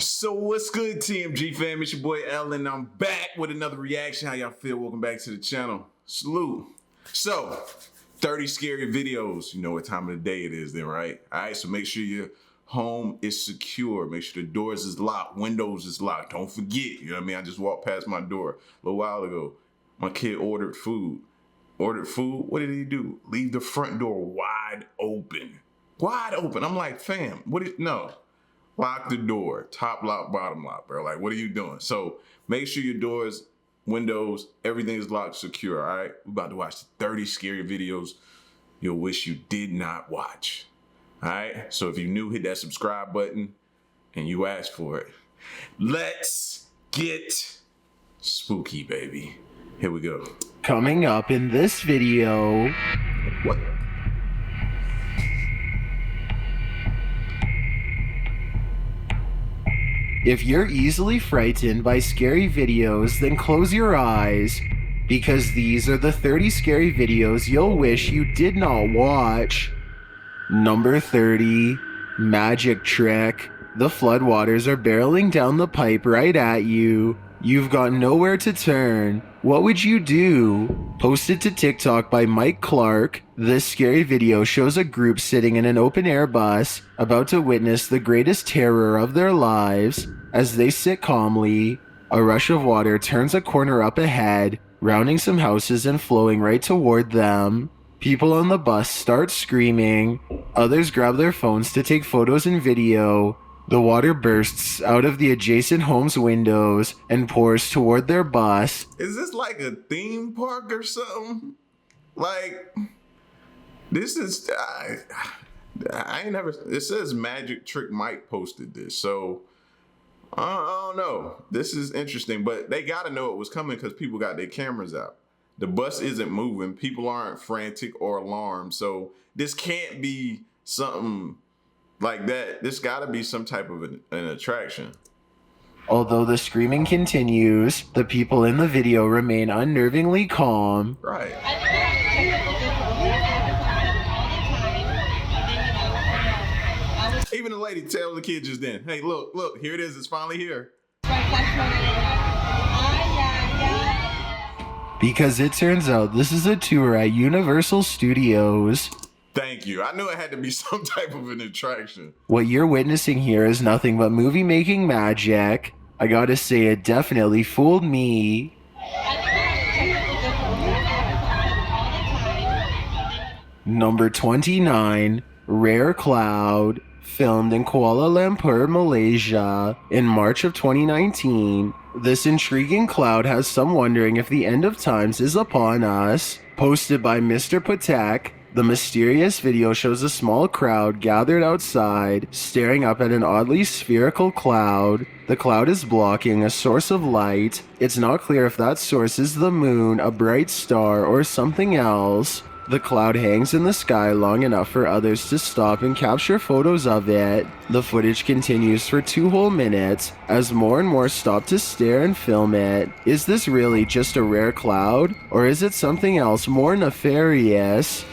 So what's good, TMG fam? It's your boy Ellen. I'm back with another reaction. How y'all feel? Welcome back to the channel. Salute. So, 30 scary videos. You know what time of the day it is then, right? All right, so make sure your home is secure. Make sure the doors is locked, windows is locked. Don't forget, you know what I mean? I just walked past my door a little while ago. My kid ordered food. What did he do? Leave the front door wide open. Wide open. I'm like, fam, no. Lock the door, top lock, bottom lock, bro. Like, what are you doing? So make sure your doors, windows, everything is locked secure, all right? We're about to watch 30 scary videos you'll wish you did not watch, all right? So if you're new, hit that subscribe button and you asked for it. Let's get spooky, baby. Here we go. Coming up in this video. What? If you're easily frightened by scary videos, then close your eyes, because these are the 30 scary videos you'll wish you did not watch. Number 30, magic trick. The floodwaters are barreling down the pipe right at you. You've got nowhere to turn. What would you do? Posted to TikTok by Mike Clark, this scary video shows a group sitting in an open-air bus, about to witness the greatest terror of their lives. As they sit calmly, a rush of water turns a corner up ahead, rounding some houses and flowing right toward them. People on the bus start screaming. Others grab their phones to take photos and video. The water bursts out of the adjacent home's windows and pours toward their bus. Is this like a theme park or something? Like, this is, I ain't never, it says Magic Trick Mike posted this, so I don't know. This is interesting, but they gotta know it was coming because people got their cameras out. The bus isn't moving, people aren't frantic or alarmed, so this can't be something like that. This gotta be some type of an attraction. Although the screaming continues, the people in the video remain unnervingly calm. Right. Even the lady tells the kid just then, hey, look, here it is, it's finally here. Because it turns out this is a tour at Universal Studios. Thank you. I knew it had to be some type of an attraction. What you're witnessing here is nothing but movie-making magic. I gotta say, it definitely fooled me. Number 29, Rare Cloud. Filmed in Kuala Lumpur, Malaysia, in March of 2019. This intriguing cloud has some wondering if the end of times is upon us. Posted by Mr. Patek, the mysterious video shows a small crowd gathered outside, staring up at an oddly spherical cloud. The cloud is blocking a source of light. It's not clear if that source is the moon, a bright star, or something else. The cloud hangs in the sky long enough for others to stop and capture photos of it. The footage continues for 2 whole minutes, as more and more stop to stare and film it. Is this really just a rare cloud, or is it something else more nefarious?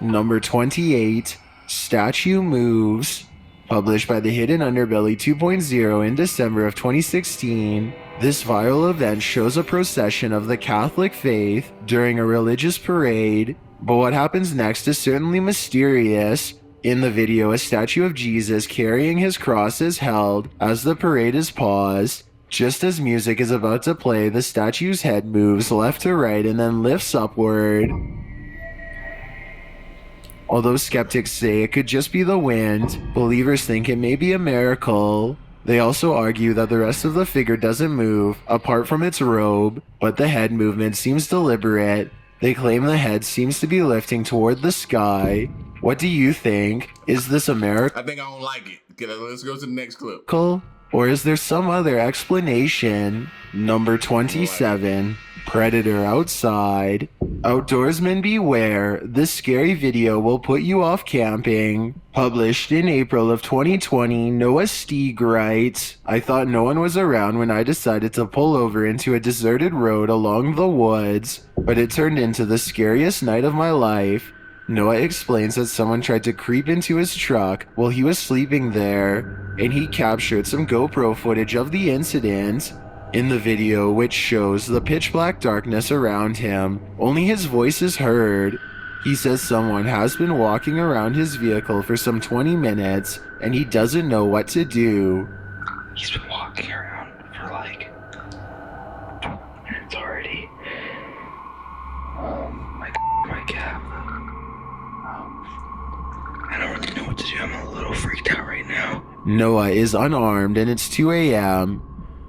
Number 28, Statue Moves. Published by the Hidden Underbelly 2.0 in December of 2016. This viral event shows a procession of the Catholic faith during a religious parade, but what happens next is certainly mysterious. In the video, a statue of Jesus carrying his cross is held as the parade is paused. Just as music is about to play, the statue's head moves left to right and then lifts upward. Although skeptics say it could just be the wind, believers think it may be a miracle. They also argue that the rest of the figure doesn't move, apart from its robe, but the head movement seems deliberate. They claim the head seems to be lifting toward the sky. What do you think? Is this a miracle? I think I don't like it. Okay, let's go to the next clip. Or is there some other explanation? Number 27. Predator outside. Outdoorsmen beware, this scary video will put you off camping. Published in April of 2020, Noah Steeg writes, I thought no one was around when I decided to pull over into a deserted road along the woods, but it turned into the scariest night of my life. Noah explains that someone tried to creep into his truck while he was sleeping there, and he captured some GoPro footage of the incident. In the video, which shows the pitch black darkness around him, only his voice is heard. He says someone has been walking around his vehicle for some 20 minutes, and he doesn't know what to do. He's been walking around for like 20 minutes already. My cab. I don't really know what to do. I'm a little freaked out right now. Noah is unarmed and it's 2 a.m.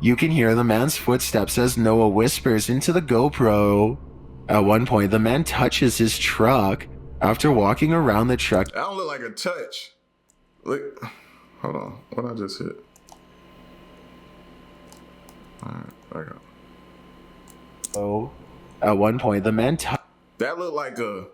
You can hear the man's footsteps as Noah whispers into the GoPro. At one point, the man touches his truck. After walking around the truck, That don't look like a touch. Look, hold on. What I just hit? Alright, I got. At one point, the man That looked like a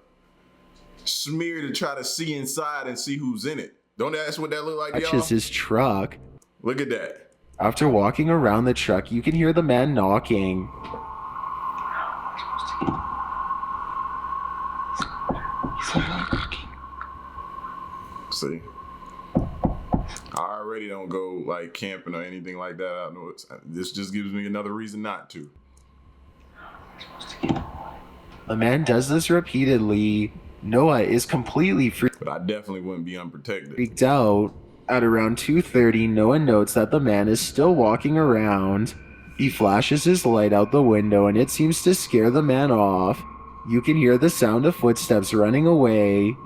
smear to try to see inside and see who's in it. Don't that's what that look like, y'all? touches his truck. Look at that. After walking around the truck, you can hear the man knocking. See, I already don't go like camping or anything like that. I know this just gives me another reason not to. The man does this repeatedly. Noah is completely But I definitely wouldn't be unprotected. freaked out. At around 2:30, Noah notes that the man is still walking around. He flashes his light out the window and it seems to scare the man off. You can hear the sound of footsteps running away.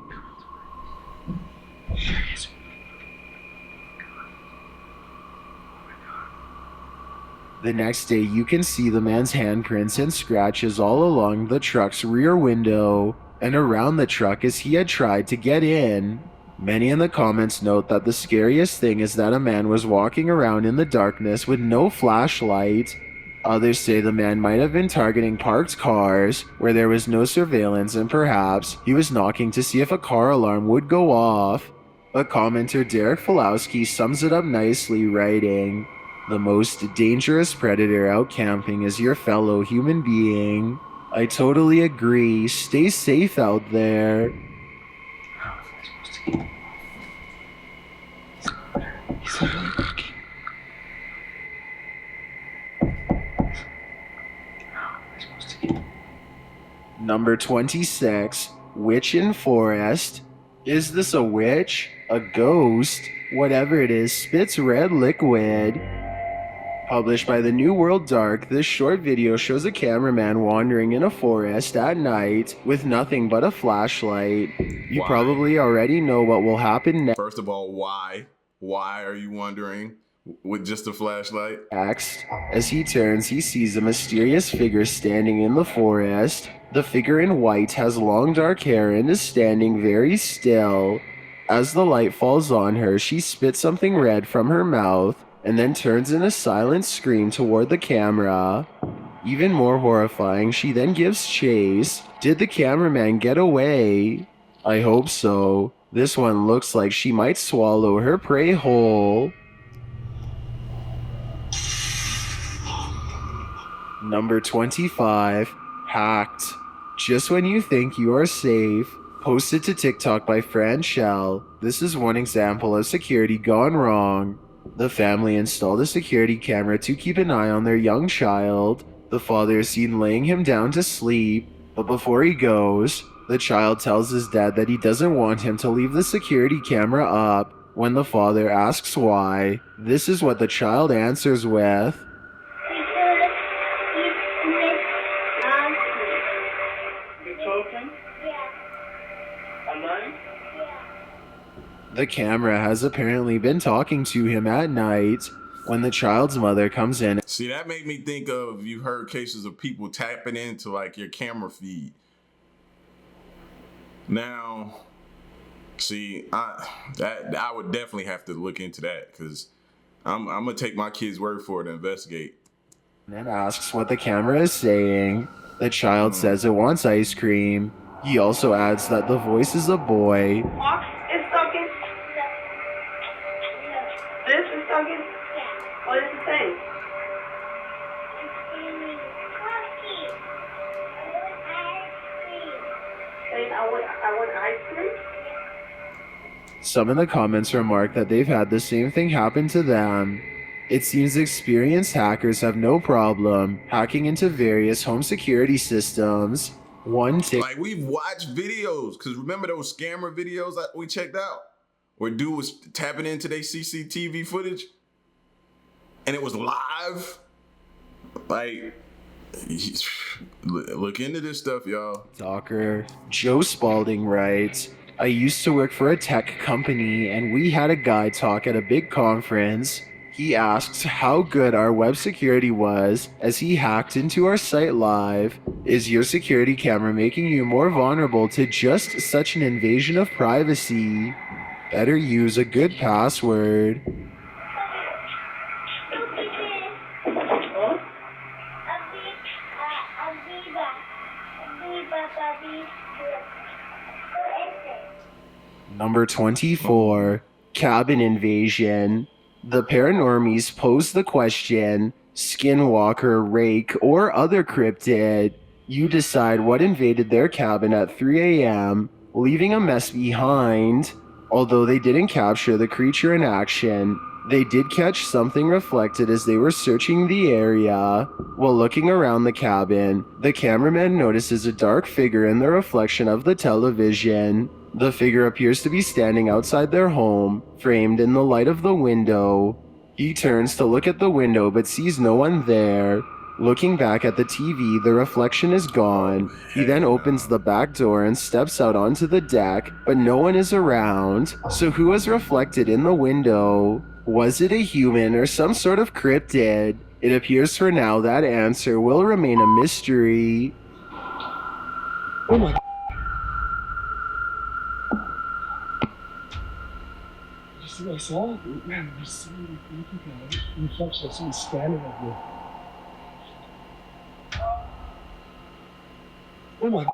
The next day, you can see the man's handprints and scratches all along the truck's rear window and around the truck as he had tried to get in. Many in the comments note that the scariest thing is that a man was walking around in the darkness with no flashlight. Others say the man might have been targeting parked cars where there was no surveillance and perhaps he was knocking to see if a car alarm would go off. A commenter, Derek Falowski, sums it up nicely, writing, "The most dangerous predator out camping is your fellow human being. I totally agree. Stay safe out there." He's literally working. Number 26, Witch in Forest. Is this a witch? A ghost? Whatever it is, spits red liquid. Published by the New World Dark, this short video shows a cameraman wandering in a forest at night with nothing but a flashlight. You Why? probably already know what will happen First of all, why? Why are you wondering with just a flashlight? next. As he turns, he sees a mysterious figure standing in the forest. The figure in white has long dark hair and is standing very still. As the light falls on her, she spits something red from her mouth and then turns in a silent scream toward the camera. Even more horrifying, she then gives chase. Did the cameraman get away? I hope so. This one looks like she might swallow her prey whole. Number 25, Hacked. Just when you think you are safe. Posted to TikTok by Fran Shell. This is one example of security gone wrong. The family installed a security camera to keep an eye on their young child. The father is seen laying him down to sleep, but before he goes, the child tells his dad that he doesn't want him to leave the security camera up. When the father asks why, this is what the child answers with. The camera has apparently been talking to him at night. When the child's mother comes in, See, that made me think of, you've heard cases of people tapping into like your camera feed. Now, see, I would definitely have to look into that, because I'm gonna take my kid's word for it to investigate. And asks what the camera is saying. The child says it wants ice cream. He also adds that the voice is a boy. Fox is stalking. This is stalking. What is it saying? Saying I want ice cream. Some in the comments remark that they've had the same thing happen to them. It seems experienced hackers have no problem hacking into various home security systems. Like, we've watched videos, because remember those scammer videos that we checked out? Where dude was tapping into their CCTV footage? And it was live? Like, look into this stuff, y'all. Docker. Joe Spalding writes, I used to work for a tech company and we had a guy talk at a big conference. He asked how good our web security was as he hacked into our site live. Is your security camera making you more vulnerable to just such an invasion of privacy? Better use a good password. Number 24, Cabin Invasion. The paranormies pose the question, skinwalker, rake, or other cryptid. You decide what invaded their cabin at 3 a.m., leaving a mess behind. Although they didn't capture the creature in action, they did catch something reflected as they were searching the area. While looking around the cabin, the cameraman notices a dark figure in the reflection of the television. The figure appears to be standing outside their home, framed in the light of the window. He turns to look at the window but sees no one there. Looking back at the TV, the reflection is gone. He then opens the back door and steps out onto the deck, but no one is around. So who was reflected in the window? Was it a human or some sort of cryptid? It appears for now that answer will remain a mystery. Oh my. Did you see what I saw? Man, there's so many reflections of someone standing up here. Oh my.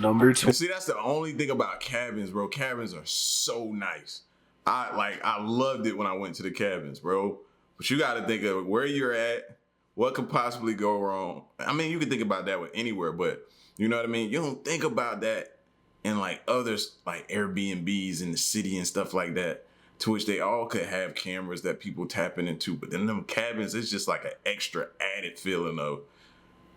Number 2. See, that's the only thing about cabins, bro. Cabins are so nice. I loved it when I went to the cabins, bro. But you got to think of where you're at, what could possibly go wrong. I mean, you can think about that with anywhere, but you know what I mean? You don't think about that in like others, like Airbnbs in the city and stuff like that, to which they all could have cameras that people tapping into. But then them cabins, it's just like an extra added feeling of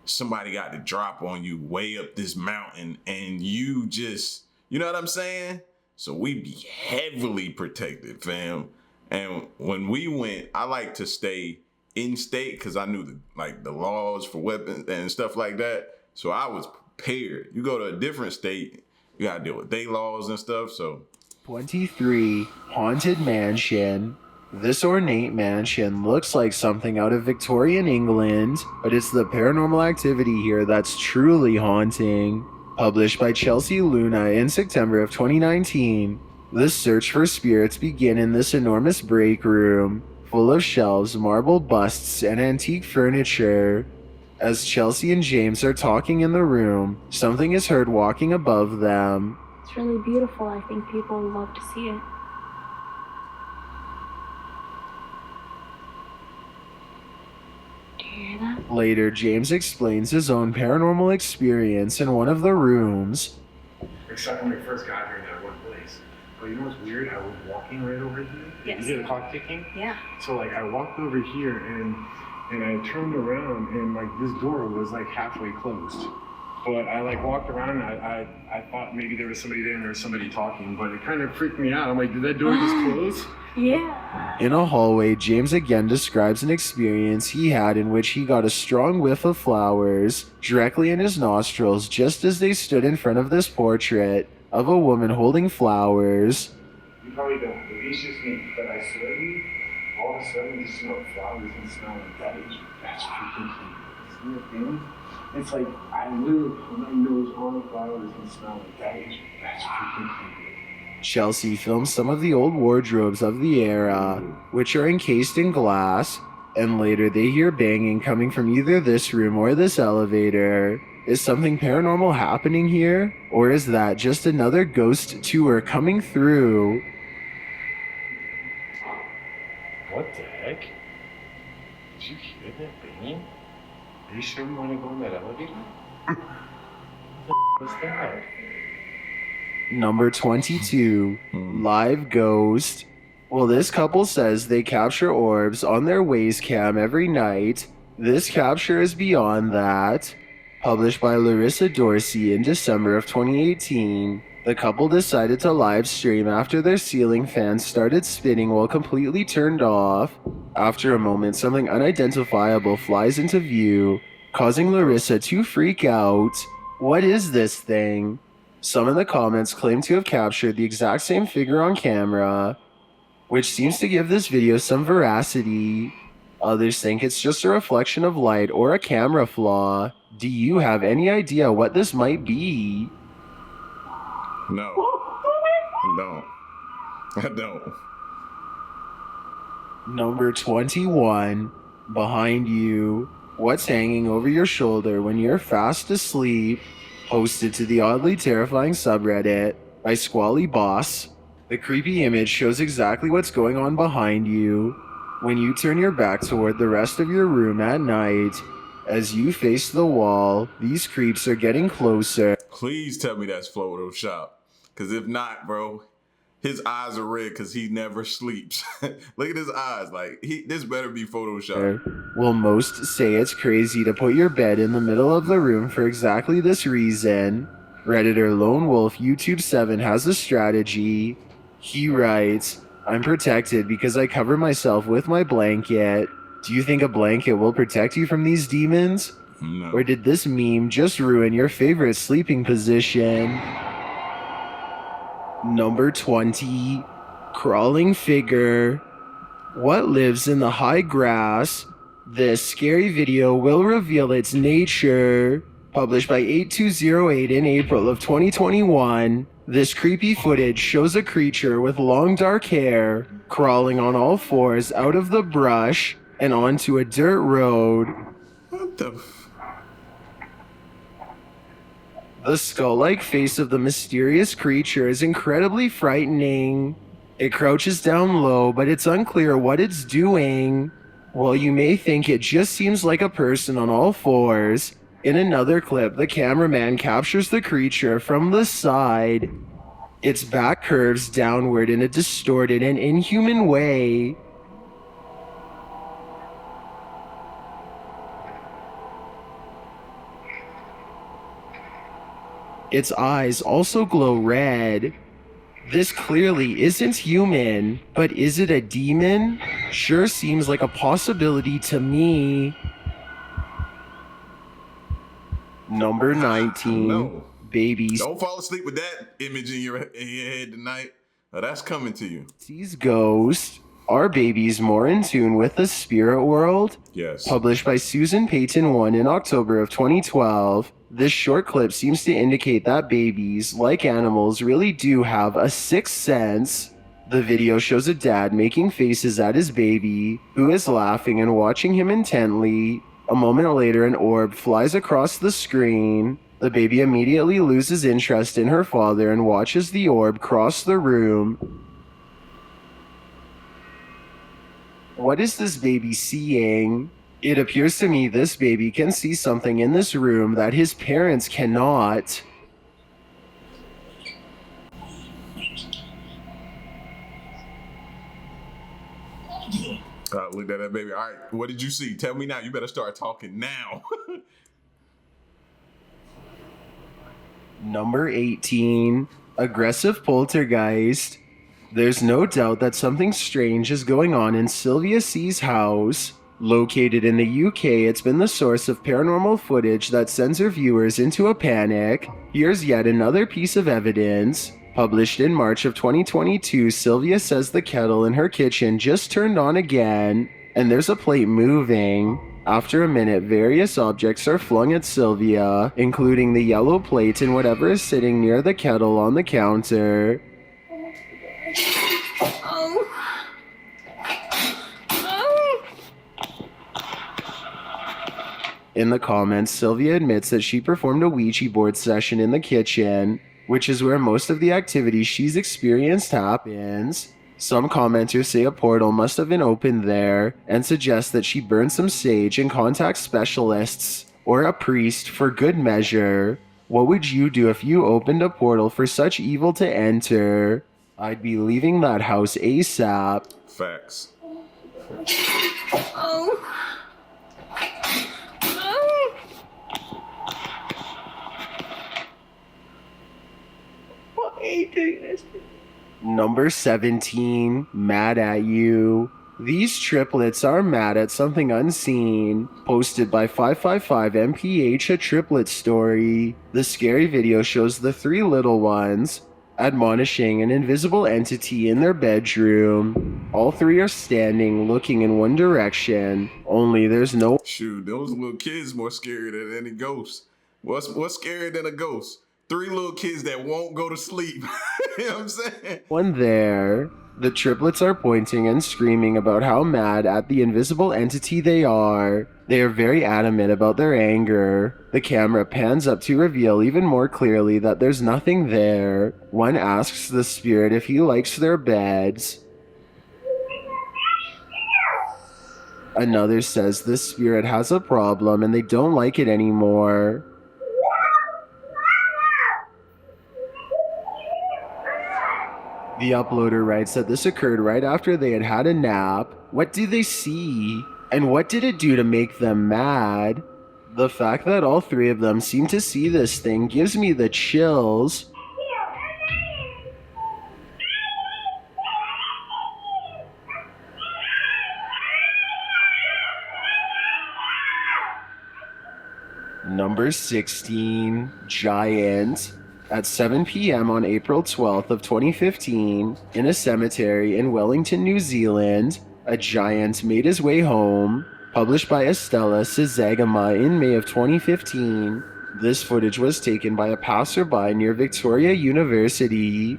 somebody got to drop on you way up this mountain and you just, you know what I'm saying? So we be heavily protected, fam. And when we went, I like to stay in state because I knew the laws for weapons and stuff like that. So I was prepared. You go to a different state, you gotta deal with their laws and stuff. So 23, Haunted Mansion. This ornate mansion looks like something out of Victorian England, but it's the paranormal activity here that's truly haunting. Published by Chelsea Luna in September of 2019, the search for spirits begin in this enormous break room, full of shelves, marble busts, and antique furniture. As Chelsea and James are talking in the room, something is heard walking above them. It's really beautiful. I think people would love to see it. Do you hear that? Later, James explains his own paranormal experience in one of the rooms. Except when we first got here in that one place. But you know what's weird? I was walking right over here. Yes. You hear the clock ticking? Yeah. So like I walked over here and I turned around and like this door was like halfway closed. But I like walked around and I thought maybe there was somebody there and there was somebody talking, but it kind of freaked me out. I'm like, did that door just close? Yeah. In a hallway, James again describes an experience he had in which he got a strong whiff of flowers directly in his nostrils just as they stood in front of this portrait of a woman holding flowers. You probably don't, but it's just me. But I swear to you, all of a sudden you smell flowers and smell like that. That's freaking creepy. See the thing? It's like I literally put my nose on the flowers and smell like that. That's freaking creepy. Chelsea films some of the old wardrobes of the era, which are encased in glass, and later they hear banging coming from either this room or this elevator. Is something paranormal happening here? Or is that just another ghost tour coming through? What the heck? Did you hear that banging? Are you sure you want to go in that elevator? What the was that? Number 22, Live Ghost. Well, this couple says they capture orbs on their Waze cam every night. This capture is beyond that. Published by Larissa Dorsey in December of 2018, the couple decided to live stream after their ceiling fans started spinning while completely turned off. After a moment, something unidentifiable flies into view, causing Larissa to freak out. What is this thing? Some in the comments claim to have captured the exact same figure on camera, which seems to give this video some veracity. Others think it's just a reflection of light or a camera flaw. Do you have any idea what this might be? No. I don't. Number 21, Behind You. What's hanging over your shoulder when you're fast asleep? Posted to the oddly terrifying subreddit by Squally Boss. The creepy image shows exactly what's going on behind you when you turn your back toward the rest of your room at night. As you face the wall, these creeps are getting closer. Please tell me that's Photoshop. Because if not, bro, his eyes are red because he never sleeps. Look at his eyes. Like, this better be Photoshop. Well, most say it's crazy to put your bed in the middle of the room for exactly this reason. Redditor Lone Wolf YouTube 7 has a strategy. He writes, I'm protected because I cover myself with my blanket. Do you think a blanket will protect you from these demons? No. Or did this meme just ruin your favorite sleeping position? Number 20, Crawling Figure. What lives in the high grass? This scary video will reveal its nature. Published by 8208 in April of 2021, this creepy footage shows a creature with long dark hair crawling on all fours out of the brush and onto a dirt road. What the The skull-like face of the mysterious creature is incredibly frightening. It crouches down low, but it's unclear what it's doing. While you may think it just seems like a person on all fours, in another clip, the cameraman captures the creature from the side. Its back curves downward in a distorted and inhuman way. Its eyes also glow red. This clearly isn't human, but is it a demon? Sure seems like a possibility to me. Number 19, No. Babies. Don't fall asleep with that image in your head tonight. That's coming to you. Sees ghost. Are babies more in tune with the spirit world? Yes. Published by Susan Payton 1 in October of 2012. This short clip seems to indicate that babies, like animals, really do have a sixth sense. The video shows a dad making faces at his baby, who is laughing and watching him intently. A moment later, an orb flies across the screen. The baby immediately loses interest in her father and watches the orb cross the room. What is this baby seeing? It appears to me this baby can see something in this room that his parents cannot. Look at that baby. All right, what did you see? Tell me now. You better start talking now. Number 18, Aggressive Poltergeist. There's no doubt that something strange is going on in Sylvia C's house. Located in the UK, it's been the source of paranormal footage that sends her viewers into a panic. Here's yet another piece of evidence. Published in March of 2022, Sylvia says the kettle in her kitchen just turned on again, and there's a plate moving. After a minute, various objects are flung at Sylvia, including the yellow plate and whatever is sitting near the kettle on the counter. In the comments, Sylvia admits that she performed a Ouija board session in the kitchen, which is where most of the activity she's experienced happens. Some commenters say a portal must have been opened there and suggest that she burn some sage and contact specialists or a priest for good measure. What would you do if you opened a portal for such evil to enter? I'd be leaving that house ASAP. Facts. Why are you doing this? Number 17, mad at you. These triplets are mad at something unseen. Posted by 555MPH, a triplet story. The scary video shows the three little ones admonishing an invisible entity in their bedroom. All three are standing, looking in one direction. Only there's no Shoot, those little kids more scary than any ghost. What's scarier than a ghost? Three little kids that won't go to sleep. You know what I'm saying? one there. The triplets are pointing and screaming about how mad at the invisible entity they are. They are very adamant about their anger. The camera pans up to reveal even more clearly that there's nothing there. One asks the spirit if he likes their beds. Another says the spirit has a problem and they don't like it anymore. The uploader writes that this occurred right after they had had a nap. What do they see? And what did it do to make them mad? The fact that all three of them seem to see this thing gives me the chills. Number 16, Giant. At 7 p.m. on April 12th of 2015, in a cemetery in Wellington, New Zealand, a giant made his way home. Published by Estella Sizagama in May of 2015. This footage was taken by a passerby near Victoria University.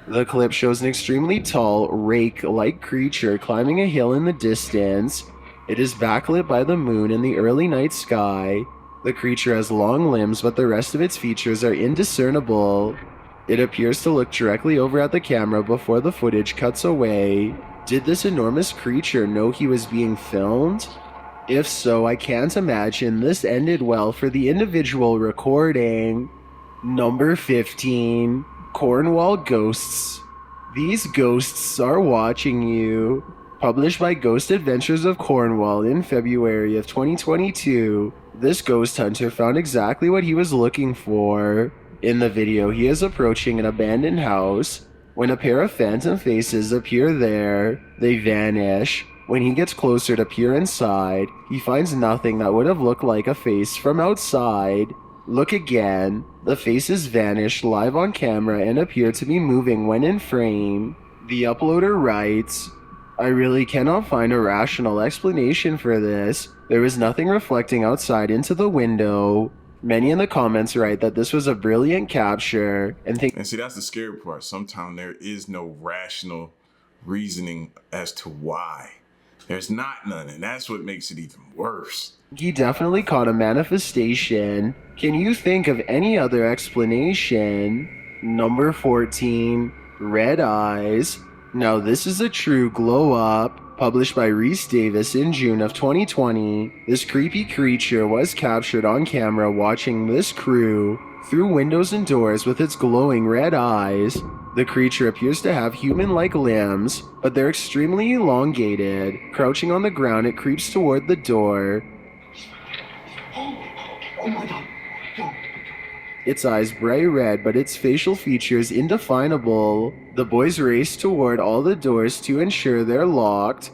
The clip shows an extremely tall, rake-like creature climbing a hill in the distance. It is backlit by the moon in the early night sky. The creature has long limbs, but the rest of its features are indiscernible. It appears to look directly over at the camera before the footage cuts away. Did this enormous creature know he was being filmed? If so, I can't imagine this ended well for the individual recording. Number 15, Cornwall Ghosts. These ghosts are watching you. Published by Ghost Adventures of Cornwall in February of 2022, this ghost hunter found exactly what he was looking for. In the video, he is approaching an abandoned house. When a pair of phantom faces appear there, they vanish. When he gets closer to peer inside, he finds nothing that would have looked like a face from outside. Look again. The faces vanish live on camera and appear to be moving when in frame. The uploader writes, I really cannot find a rational explanation for this. There was nothing reflecting outside into the window. Many in the comments write that this was a brilliant capture and think. And see, that's the scary part. Sometimes there is no rational reasoning as to why. There's not none, and that's what makes it even worse. He definitely caught a manifestation. Can you think of any other explanation? Number 14, Red Eyes. Now this is a true glow up. Published by Rhys Davis in June of 2020, this creepy creature was captured on camera watching this crew through windows and doors with its glowing red eyes. The creature appears to have human-like limbs, but they're extremely elongated. Crouching on the ground, it creeps toward the door. Oh my god. Its eyes bright red, but its facial features indefinable. The boys race toward all the doors to ensure they're locked.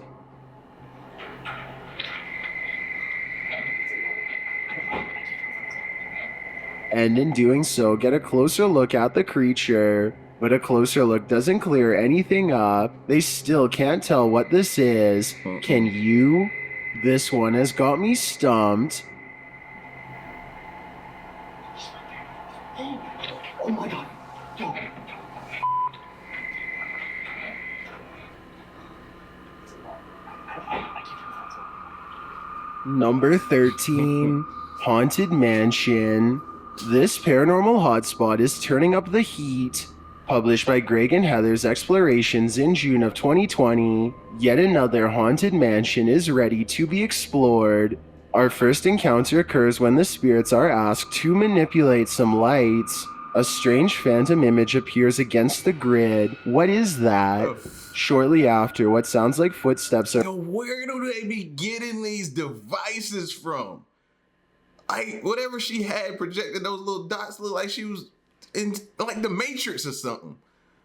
And in doing so, get a closer look at the creature. But a closer look doesn't clear anything up. They still can't tell what this is. Can you? This one has got me stumped. Oh my god. Yo. Number 13, Haunted Mansion. This paranormal hotspot is turning up the heat. Published by Greg and Heather's Explorations in June of 2020, yet another haunted mansion is ready to be explored. Our first encounter occurs when the spirits are asked to manipulate some lights. A strange phantom image appears against the grid. What is that? Shortly after, what sounds like footsteps are... Yo, where do they be getting these devices from? Like, whatever she had projected, those little dots look like she was in, like, the Matrix or something.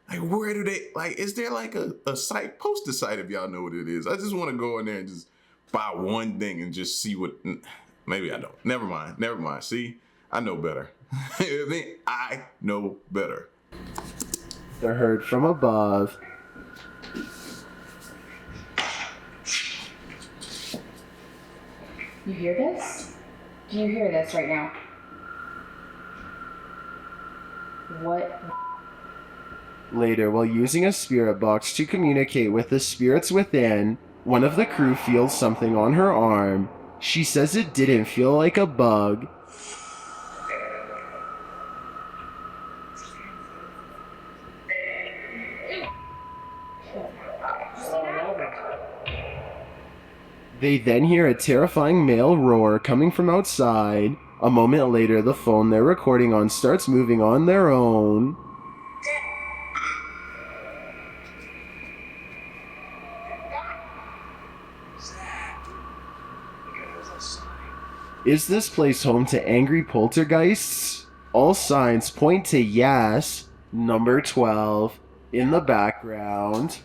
Like, where do they, like, is there like a site, post a site if y'all know what it is. I just want to go in there and just buy one thing and just see what, maybe I don't. Never mind. See, I know better. I know better. They're heard from above. You hear this? Do you hear this right now? What? Later, while using a spirit box to communicate with the spirits within, one of the crew feels something on her arm. She says it didn't feel like a bug. They then hear a terrifying male roar coming from outside. A moment later, the phone they're recording on starts moving on their own. Is this place home to angry poltergeists? All signs point to yes. Number 12. In the background.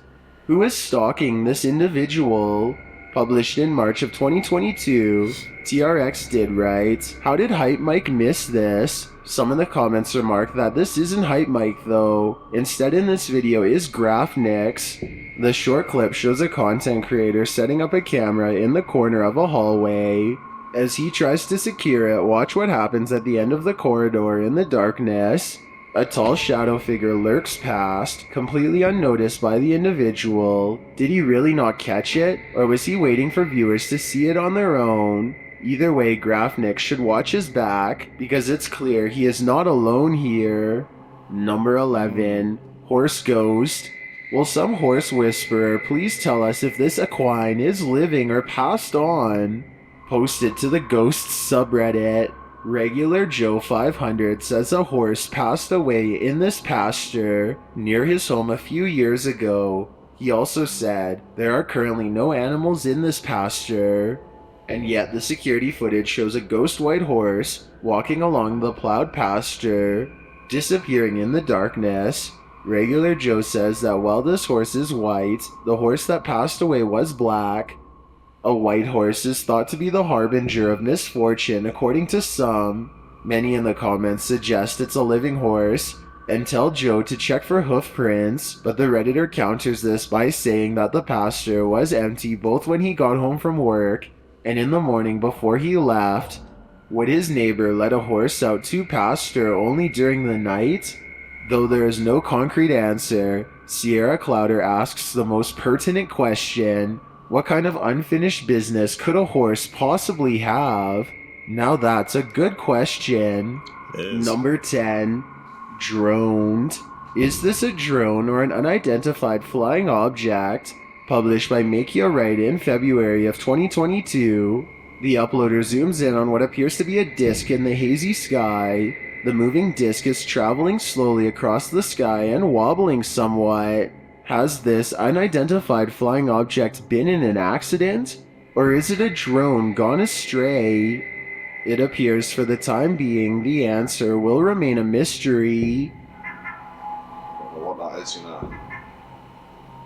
Who is stalking this individual? Published in March of 2022, TRX did write, "How did Hype Mike miss this?" Some in the comments remarked that this isn't Hype Mike though. Instead in this video is Graphnix. The short clip shows a content creator setting up a camera in the corner of a hallway. As he tries to secure it, watch what happens at the end of the corridor in the darkness. A tall shadow figure lurks past, completely unnoticed by the individual. Did he really not catch it? Or was he waiting for viewers to see it on their own? Either way, Graphnix should watch his back, because it's clear he is not alone here. Number 11. Horse Ghost. Will some horse whisperer please tell us if this equine is living or passed on? Posted to the Ghosts subreddit. Regular Joe 500 says a horse passed away in this pasture near his home a few years ago. He also said, there are currently no animals in this pasture. And yet the security footage shows a ghost white horse walking along the plowed pasture, disappearing in the darkness. Regular Joe says that while this horse is white, the horse that passed away was black. A white horse is thought to be the harbinger of misfortune according to some. Many in the comments suggest it's a living horse and tell Joe to check for hoof prints, but the Redditor counters this by saying that the pasture was empty both when he got home from work and in the morning before he left. Would his neighbor let a horse out to pasture only during the night? Though there is no concrete answer, Sierra Clouder asks the most pertinent question. What kind of unfinished business could a horse possibly have? Now that's a good question. Number 10. Droned. Is this a drone or an unidentified flying object? Published by Makia Wright in February of 2022. The uploader zooms in on what appears to be a disc in the hazy sky. The moving disc is traveling slowly across the sky and wobbling somewhat. Has this unidentified flying object been in an accident? Or is it a drone gone astray? It appears for the time being the answer will remain a mystery. I don't know what that is, you know.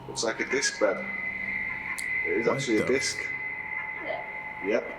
Looks like a disc bed. It is actually a disc. Yep.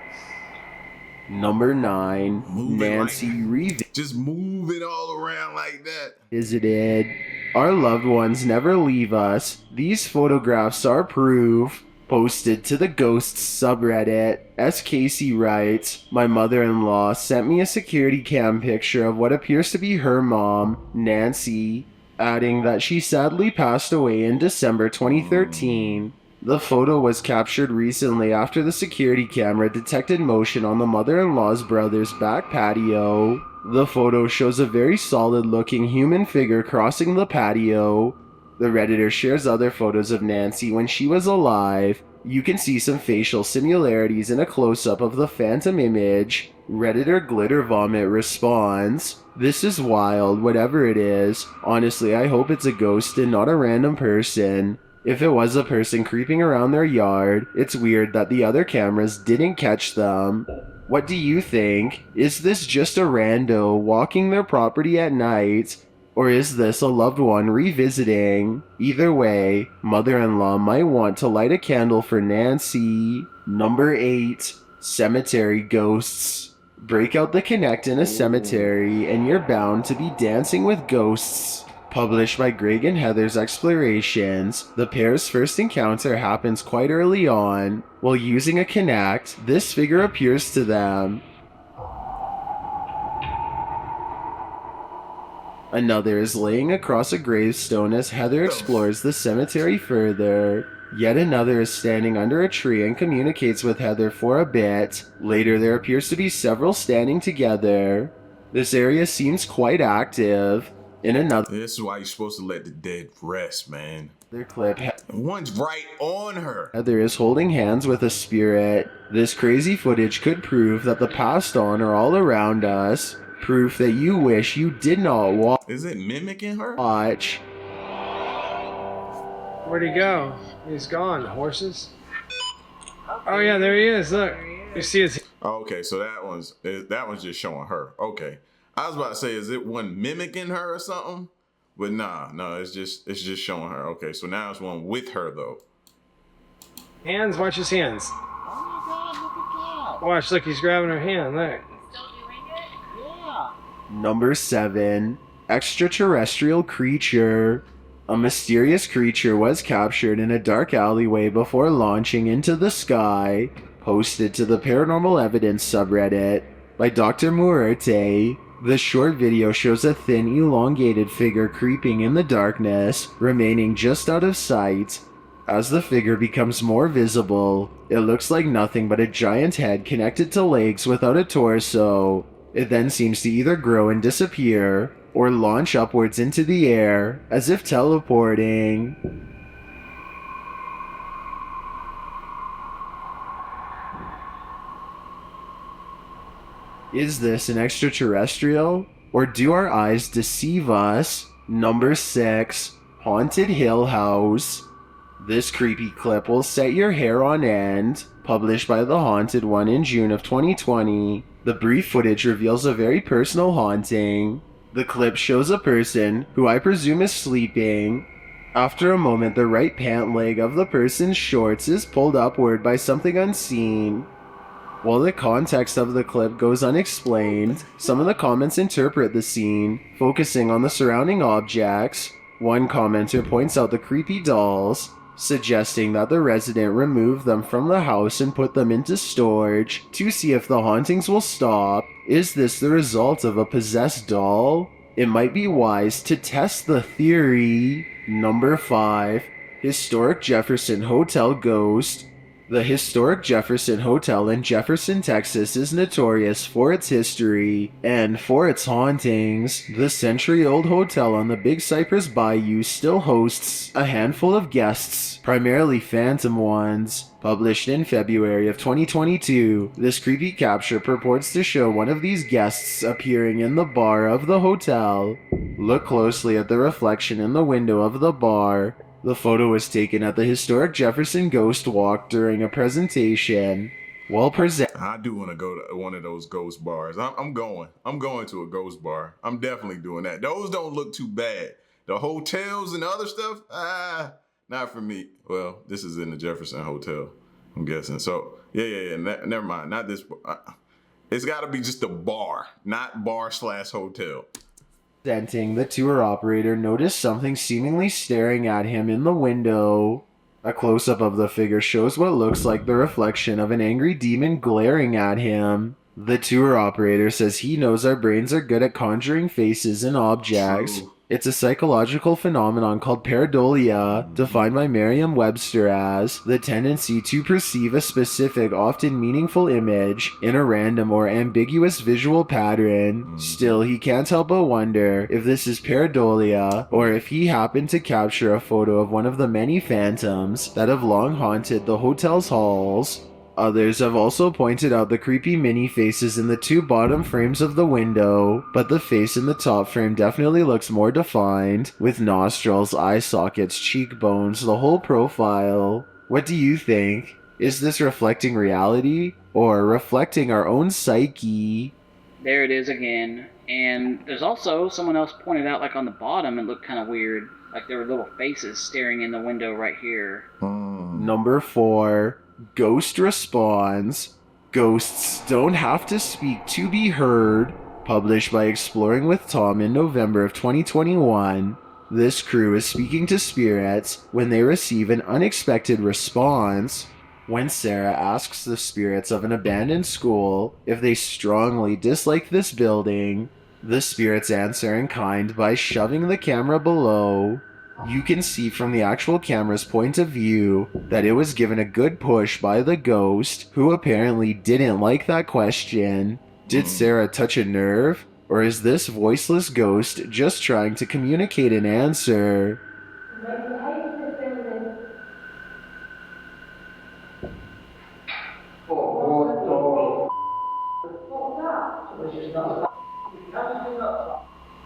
Number 9. Nancy just move it all around like that. Revisited. Our loved ones never leave us. These photographs are proof. Posted to the Ghosts subreddit. S. Casey writes, my mother-in-law sent me a security cam picture of what appears to be her mom, Nancy, adding that she sadly passed away in December 2013. The photo was captured recently after the security camera detected motion on the mother-in-law's brother's back patio. The photo shows a very solid-looking human figure crossing the patio. The Redditor shares other photos of Nancy when she was alive. You can see some facial similarities in a close-up of the phantom image. Redditor Glitter Vomit responds, "This is wild, whatever it is. Honestly, I hope it's a ghost and not a random person. If it was a person creeping around their yard, it's weird that the other cameras didn't catch them. What do you think? Is this just a rando walking their property at night? Or is this a loved one revisiting? Either way, mother-in-law might want to light a candle for Nancy." Number 8. Cemetery Ghosts. Break out the kinect in a cemetery and you're bound to be dancing with ghosts. Published by Greg and Heather's Explorations, the pair's first encounter happens quite early on. While using a kinect, this figure appears to them. Another is laying across a gravestone as Heather explores the cemetery further. Yet another is standing under a tree and communicates with Heather for a bit. Later there appears to be several standing together. This area seems quite active. In another This is why you're supposed to let the dead rest, man. clip, One's right on her. Heather is holding hands with a spirit. This crazy footage could prove that the passed on are all around us. Proof that you wish you did not Is it mimicking her? watch. Where'd he go? He's gone. Horses? Oh yeah, there he is. Look. You see his... Oh, okay, so that one's just showing her. Okay. I was about to say, is it one mimicking her or something? But no, it's just showing her. Okay, so now it's one with her though. Hands, watch his hands. Oh my god, look at that. Watch, look, he's grabbing her hand. Look. Yeah. Number 7. Extraterrestrial Creature. A mysterious creature was captured in a dark alleyway before launching into the sky. Posted to the Paranormal Evidence subreddit by Dr. Muerte. The short video shows a thin, elongated figure creeping in the darkness, remaining just out of sight. As the figure becomes more visible, it looks like nothing but a giant head connected to legs without a torso. It then seems to either grow and disappear, or launch upwards into the air, as if teleporting. Is this an extraterrestrial? Or do our eyes deceive us? Number 6. Haunted Hill House. This creepy clip will set your hair on end. Published by The Haunted One in June of 2020. The brief footage reveals a very personal haunting. The clip shows a person, who I presume is sleeping. After a moment, the right pant leg of the person's shorts is pulled upward by something unseen. While the context of the clip goes unexplained, some of the comments interpret the scene, focusing on the surrounding objects. One commenter points out the creepy dolls, suggesting that the resident remove them from the house and put them into storage to see if the hauntings will stop. Is this the result of a possessed doll? It might be wise to test the theory. Number 5. Historic Jefferson Hotel Ghost. The historic Jefferson Hotel in Jefferson, Texas is notorious for its history and for its hauntings. The century-old hotel on the Big Cypress Bayou still hosts a handful of guests, primarily phantom ones. Published in February of 2022, this creepy capture purports to show one of these guests appearing in the bar of the hotel. Look closely at the reflection in the window of the bar. The photo was taken at the historic Jefferson Ghost Walk during a presentation. I do want to go to one of those ghost bars. I'm going to a ghost bar. I'm definitely doing that. Those don't look too bad. The hotels and other stuff, not for me. Well, this is in the Jefferson Hotel, I'm guessing. So, yeah. Never mind. Not this. It's got to be just a bar, not bar/hotel. The tour operator noticed something seemingly staring at him in the window. A close-up of the figure shows what looks like the reflection of an angry demon glaring at him. The tour operator says he knows our brains are good at conjuring faces and objects. True. It's a psychological phenomenon called pareidolia, defined by Merriam-Webster as the tendency to perceive a specific, often meaningful image in a random or ambiguous visual pattern. Still, he can't help but wonder if this is pareidolia, or if he happened to capture a photo of one of the many phantoms that have long haunted the hotel's halls. Others have also pointed out the creepy mini faces in the two bottom frames of the window, but the face in the top frame definitely looks more defined, with nostrils, eye sockets, cheekbones, the whole profile. What do you think? Is this reflecting reality, or reflecting our own psyche? There it is again. And there's also someone else pointed out, like on the bottom, it looked kind of weird. Like there were little faces staring in the window right here. Number 4. Ghost responds. Ghosts don't have to speak to be heard. Published by Exploring with Tom in November of 2021. This crew is speaking to spirits when they receive an unexpected response. When Sarah asks the spirits of an abandoned school if they strongly dislike this building, the spirits answer in kind by shoving the camera below. You can see from the actual camera's point of view that it was given a good push by the ghost, who apparently didn't like that question. Did Sarah touch a nerve? Or is this voiceless ghost just trying to communicate an answer?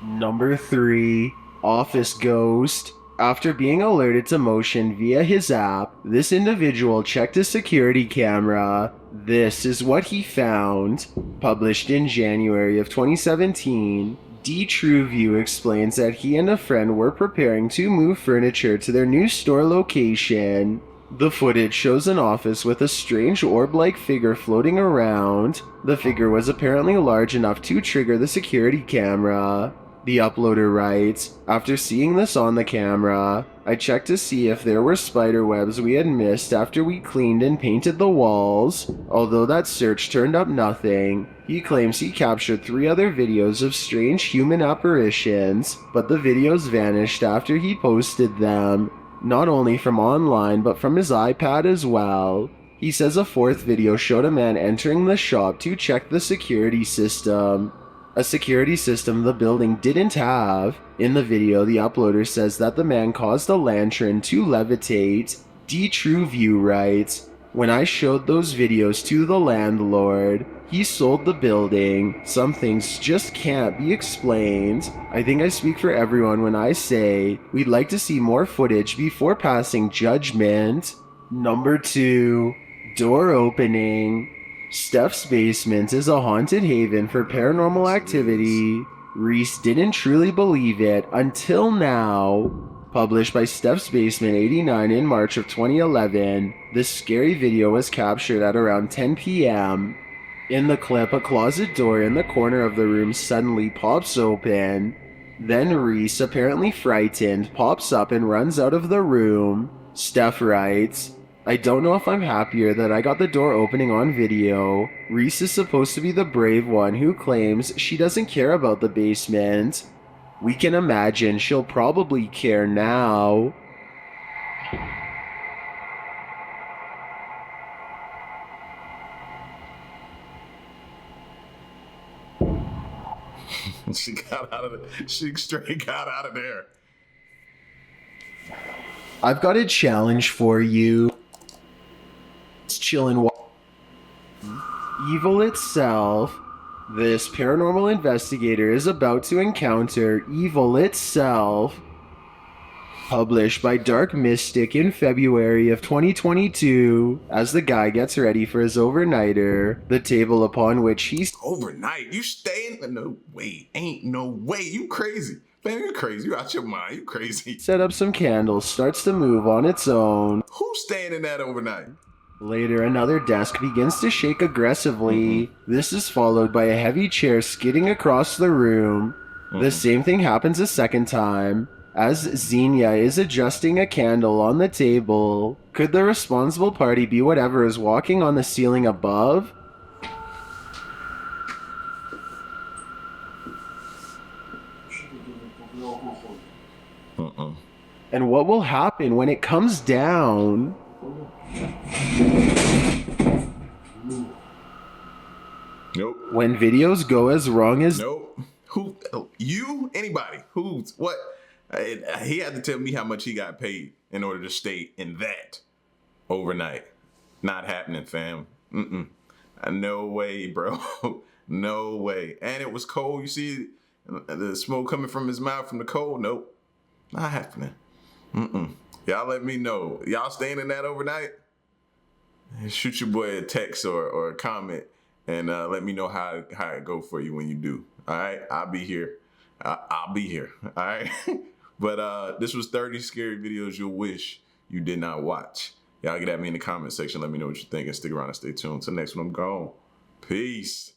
Number 3. Office Ghost. After being alerted to motion via his app, this individual checked a security camera. This is what he found. Published in January of 2017, TrueView explains that he and a friend were preparing to move furniture to their new store location. The footage shows an office with a strange orb-like figure floating around. The figure was apparently large enough to trigger the security camera. The uploader writes, after seeing this on the camera, I checked to see if there were spider webs we had missed after we cleaned and painted the walls. Although that search turned up nothing, he claims he captured 3 other videos of strange human apparitions, but the videos vanished after he posted them, not only from online but from his iPad as well. He says a 4th video showed a man entering the shop to check the security system. A security system the building didn't have. In the video, the uploader says that the man caused a lantern to levitate. TrueView writes, when I showed those videos to the landlord, he sold the building. Some things just can't be explained. I think I speak for everyone when I say we'd like to see more footage before passing judgment. Number 2. Door opening. Steph's basement is a haunted haven for paranormal activity. Reese didn't truly believe it until now. Published by Steph's Basement 89 in March of 2011, this scary video was captured at around 10 p.m. In the clip, a closet door in the corner of the room suddenly pops open. Then Reese, apparently frightened, pops up and runs out of the room. Steph writes, I don't know if I'm happier that I got the door opening on video. Reese is supposed to be the brave one who claims she doesn't care about the basement. We can imagine she'll probably care now. She straight got out of there. I've got a challenge for you. Chillin' evil itself. This paranormal investigator is about to encounter evil itself. Published by Dark Mystic in February of 2022. As the guy gets ready for his overnighter, the table upon which he's overnight. You staying? No way. Ain't no way. You crazy. Man, you crazy. You out your mind. You crazy. Set up some candles, starts to move on its own. Who's staying in that overnight? Later, another desk begins to shake aggressively. This is followed by a heavy chair skidding across the room. The same thing happens a second time, as Xenia is adjusting a candle on the table. Could the responsible party be whatever is walking on the ceiling above? what will happen when it comes down. Nope. When videos go as wrong as... Nope. Who? You? Anybody? Who's? What? He had to tell me how much he got paid in order to stay in that overnight. Not happening, fam. No way, bro. No way. And it was cold. You see the smoke coming from his mouth from the cold? Nope. Not happening. Y'all let me know. Y'all staying in that overnight? Shoot your boy a text or a comment and let me know how it go for you when you do. All right? I'll be here. I'll be here. All right? But this was 30 scary videos you'll wish you did not watch. Y'all get at me in the comment section. Let me know what you think and stick around and stay tuned. Till next one, I'm gone. Peace.